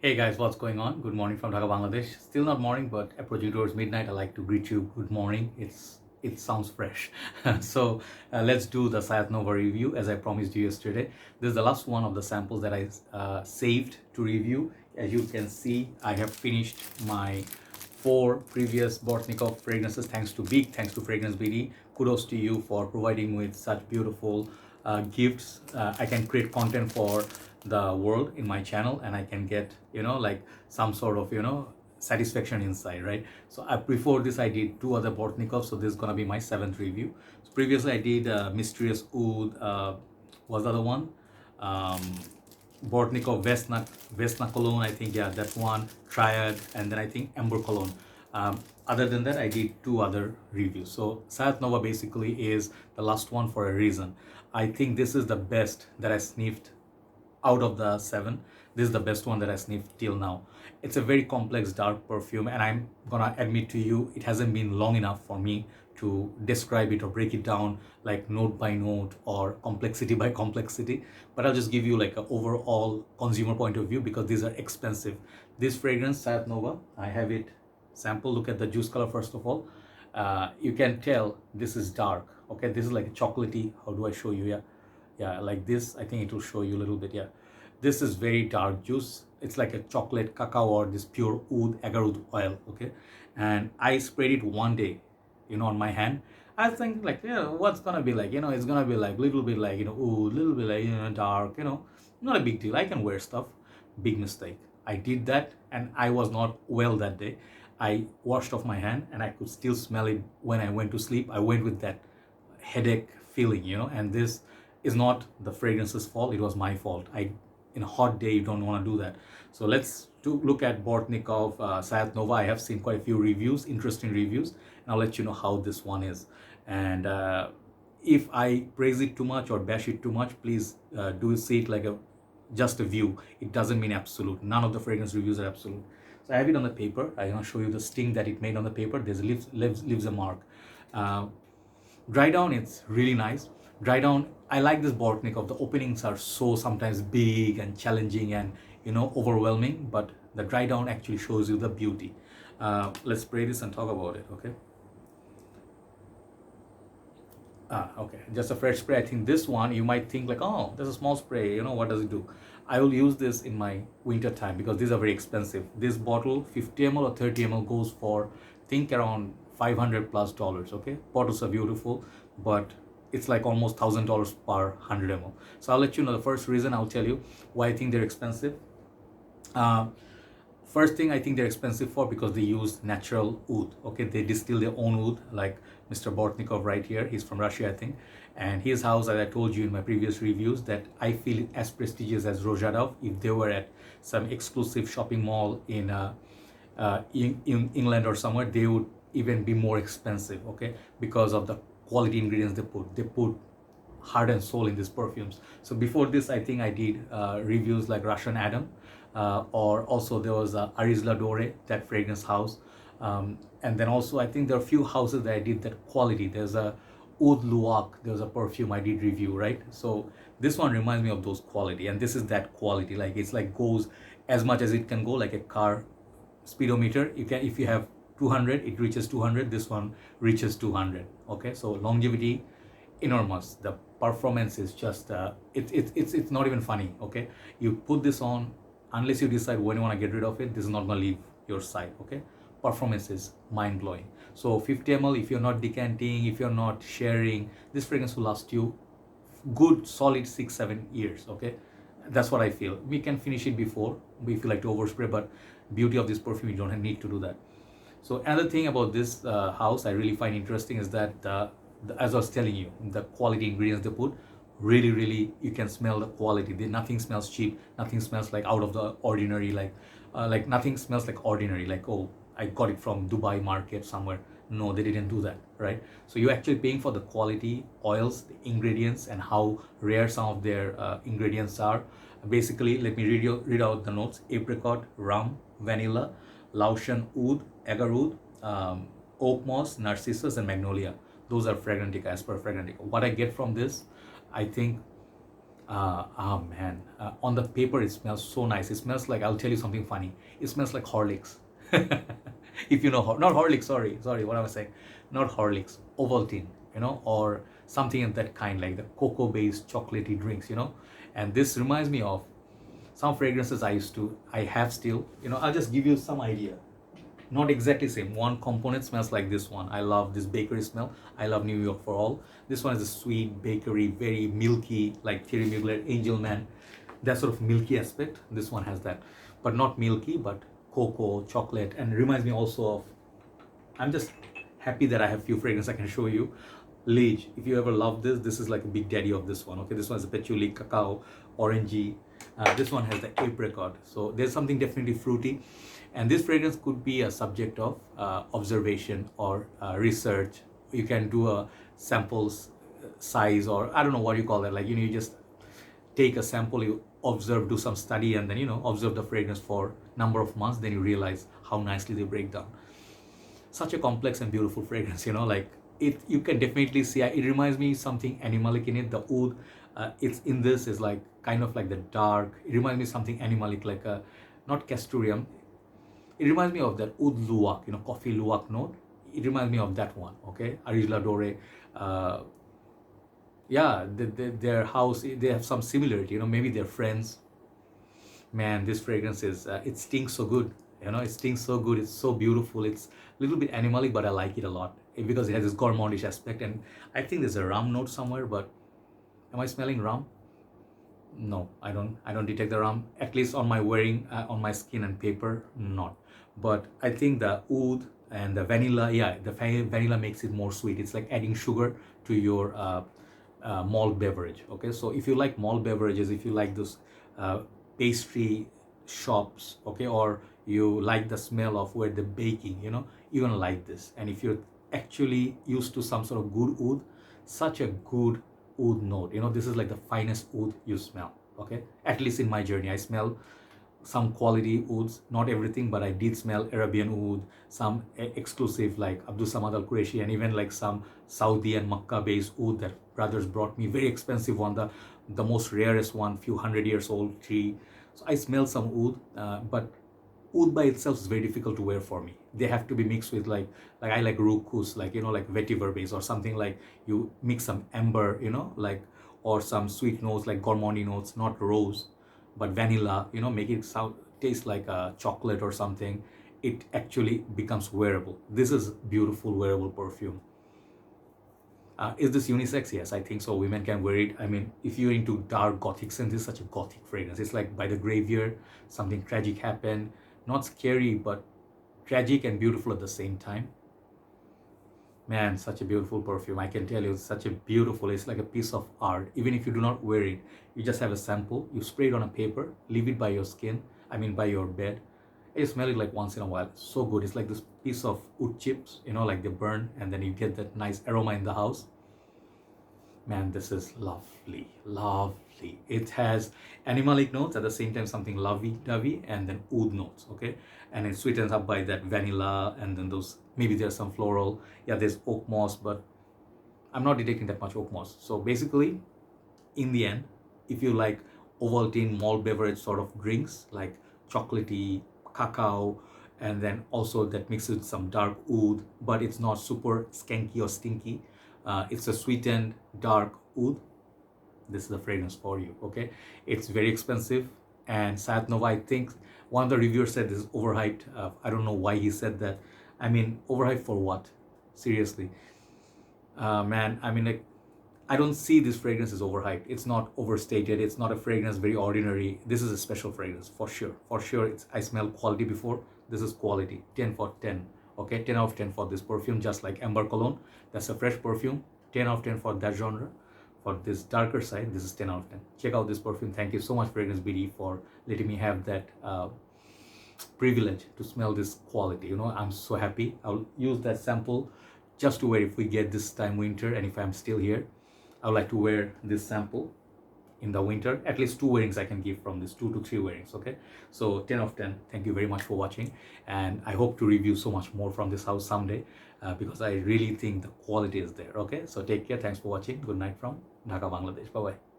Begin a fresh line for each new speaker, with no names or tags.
Hey guys, what's going on? Good morning from Dhaka, Bangladesh. Still not morning, but approaching towards midnight. I like to greet you. Good morning. It sounds fresh. So let's do the Sayat Nova review as I promised you yesterday. This is the last one of the samples that I saved to review. As you can see, I have finished my 4 previous Bortnikoff fragrances. Thanks to Fragrance BD. Kudos to you for providing me with such beautiful gifts. I can create content for the world in my channel, and I can get like some sort of satisfaction inside, right? So before this I did 2 other Bortnikov, so this is gonna be my 7th review. So previously I did Mysterious Oud, was the other one, um, Bortnikov Vesna Cologne, I think, yeah, that one, Triad, and then I think Amber Cologne. Other than that, I did 2 other reviews. So Sayat Nova basically is the last one for a reason. I think this is the best that I sniffed out of the 7. This is the best one that I sniffed till now. It's a very complex dark perfume, and I'm gonna admit to you, it hasn't been long enough for me to describe it or break it down like note by note or complexity by complexity. But I'll just give you like an overall consumer point of view, because these are expensive. This fragrance, Sayat Nova, I have it sample. Look at the juice color first of all. You can tell this is dark. Okay, this is like chocolatey. How do I show you? Yeah, like this. I think it will show you a little bit. Yeah, this is very dark juice. It's like a chocolate cacao or this pure oud, agar oud oil. Okay, and I sprayed it one day, on my hand. I think like, what's gonna be like? It's gonna be like little bit like oud, little bit like dark. Not a big deal. I can wear stuff. Big mistake. I did that, and I was not well that day. I washed off my hand, and I could still smell it when I went to sleep. I went with that headache feeling, and this is not the fragrance's fault. It was my fault. In a hot day, you don't want to do that. So let's look at Bortnikov Sayat Nova. I have seen quite a few reviews, interesting reviews, and I'll let you know how this one is. And if I praise it too much or bash it too much, please do see it like just a view. It doesn't mean absolute. None of the fragrance reviews are absolute. So I have it on the paper. I'm gonna show you the sting that it made on the paper. There's leaves a mark. Dry down, it's really nice. Dry down, I like this Bortnikov. The openings are so sometimes big and challenging and overwhelming, but the dry down actually shows you the beauty. Let's spray this and talk about it. Okay. Okay, just a fresh spray. I think this one, you might think like, oh, there's a small spray, what does it do? I will use this in my winter time because these are very expensive. This bottle, 50 ml or 30 ml, goes for, think, around $500+. Okay, bottles are beautiful, but it's like almost $1,000 per 100 ml. So I'll let you know the first reason. I'll tell you why I think they're expensive. First thing, I think they're expensive for because they use natural oud. Okay, they distill their own oud, like Mr. Bortnikov right here. He's from Russia, I think, and his house, as I told you in my previous reviews, that I feel as prestigious as Rozhadov. If they were at some exclusive shopping mall in England or somewhere, they would even be more expensive. Okay, because of the quality ingredients they put. They put heart and soul in these perfumes. So before this, I think I did reviews like Russian Adam, or also there was Arizla Dore, that fragrance house, and then also I think there are a few houses that I did that quality. There's a Oud Luwak, there's a perfume I did review, right? So this one reminds me of those quality, and this is that quality. Like, it's like goes as much as it can go, like a car speedometer. You can, if you have 200, it reaches 200. This one reaches 200. Okay, so longevity enormous. The performance is just it's not even funny. Okay, you put this on, unless you decide when you want to get rid of it, this is not going to leave your side. Okay, performance is mind-blowing. So 50 ml, if you're not decanting, if you're not sharing, this fragrance will last you good solid 6-7 years. Okay, that's what I feel. We can finish it before if you like to overspray, but beauty of this perfume, you don't need to do that. So another thing about this house I really find interesting is that as I was telling you, the quality ingredients they put, really, you can smell the quality. Nothing smells cheap. Nothing smells like out of the ordinary. Like nothing smells like ordinary. Like, oh, I got it from Dubai market somewhere. No, they didn't do that, right? So you're actually paying for the quality oils, the ingredients, and how rare some of their ingredients are. Basically, let me read out the notes: apricot, rum, vanilla, Laotian oud, agar oud, oak moss, narcissus, and magnolia. Those are Fragrantica, as per Fragrantica. What I get from this, I think Man, on the paper it smells so nice. It smells like, I'll tell you something funny. It smells like Horlicks. If you know, not Horlicks, sorry, what am I saying? Not Horlicks, Ovaltine, or something of that kind, like the cocoa-based chocolatey drinks, And this reminds me of some fragrances I have still, I'll just give you some idea. Not exactly same. One component smells like this one. I love this bakery smell. I love New York for all. This one is a sweet bakery, very milky, like Thierry Mugler, Angel Man. That sort of milky aspect. This one has that, but not milky, but cocoa, chocolate, and reminds me also of. I'm just happy that I have few fragrances I can show you. Liege, if you ever love this, this is like a big daddy of this one. Okay, this one is a patchouli, cacao, orangey. This one has the apricot. So there's something definitely fruity. And this fragrance could be a subject of observation or research. You can do a samples size, or I don't know what you call it. Like, you just take a sample, you observe, do some study, and then, observe the fragrance for number of months. Then you realize how nicely they break down. Such a complex and beautiful fragrance, like it. You can definitely see, it reminds me something animalic in it. The oud, it's in this is like kind of like the dark. It reminds me something animalic, like a, not castoreum. It reminds me of that oud luwak, coffee luwak note. It reminds me of that one, okay? Arijla Dore. Yeah, their house, they have some similarity, maybe they're friends. Man, this fragrance is, it stinks so good. It stinks so good. It's so beautiful. It's a little bit animalic, but I like it a lot because it has this gourmandish aspect. And I think there's a rum note somewhere, but am I smelling rum? No, I don't detect the rum, at least on my wearing, on my skin and paper, not. But I think the oud and the vanilla, yeah, the vanilla makes it more sweet. It's like adding sugar to your malt beverage. Okay, so if you like malt beverages, if you like those pastry shops, okay, or you like the smell of where the baking, you're gonna like this. And if you're actually used to some sort of good oud, such a good oud note, this is like the finest oud you smell. Okay, at least in my journey I smell some quality ouds, not everything, but I did smell Arabian oud, some exclusive like Abdul Samad Al Qureshi, and even like some Saudi and Makkah based oud that brothers brought me, very expensive one, the most rarest one, few 100 years old tree. So I smell some oud, but oud by itself is very difficult to wear for me. They have to be mixed with like I like rukus, like like vetiver base or something, like you mix some amber, like, or some sweet notes like gourmand notes, not rose but vanilla, make it taste like a chocolate or something. It actually becomes wearable. This is beautiful wearable perfume. Is this unisex? Yes, I think so. Women can wear it. I mean, if you're into dark gothic scents, this is such a gothic fragrance. It's like by the graveyard, something tragic happened. Not scary, but tragic and beautiful at the same time. Man, such a beautiful perfume. I can tell you, it's such a beautiful, it's like a piece of art. Even if you do not wear it, you just have a sample, you spray it on a paper, leave it by your skin, by your bed. You smell it like once in a while. So good. It's like this piece of wood chips, like they burn, and then you get that nice aroma in the house. Man, this is lovely, lovely. It has animalic notes, at the same time something lovey-dovey, and then oud notes, okay? And it sweetens up by that vanilla, and then those, maybe there's some floral. Yeah, there's oak moss, but I'm not detecting that much oak moss. So basically, in the end, if you like Ovaltine malt beverage sort of drinks, like chocolatey, cacao, and then also that mixes with some dark oud, but it's not super skanky or stinky. It's a sweetened dark oud. This is the fragrance for you. Okay, it's very expensive, and Sayat Nova, I think one of the reviewers said this is overhyped. I don't know why he said that. Overhyped for what? Seriously, man. Like, I don't see this fragrance as overhyped. It's not overstated. It's not a fragrance very ordinary. This is a special fragrance for sure. For sure, I smell quality before. This is quality. 10 for 10. Okay, 10 out of 10 for this perfume, just like Amber Cologne. That's a fresh perfume. 10 out of 10 for that genre. For this darker side, this is 10 out of 10. Check out this perfume. Thank you so much, Fragrance BD, for letting me have that privilege to smell this quality. I'm so happy. I'll use that sample just to wear if we get this time winter, and if I'm still here, I would like to wear this sample in the winter. At least 2 wearings I can give from this, 2 to 3 wearings. Okay, so 10 of 10. Thank you very much for watching, and I hope to review so much more from this house someday, because I really think the quality is there. Okay, so take care. Thanks for watching. Good night from Dhaka, Bangladesh. Bye bye.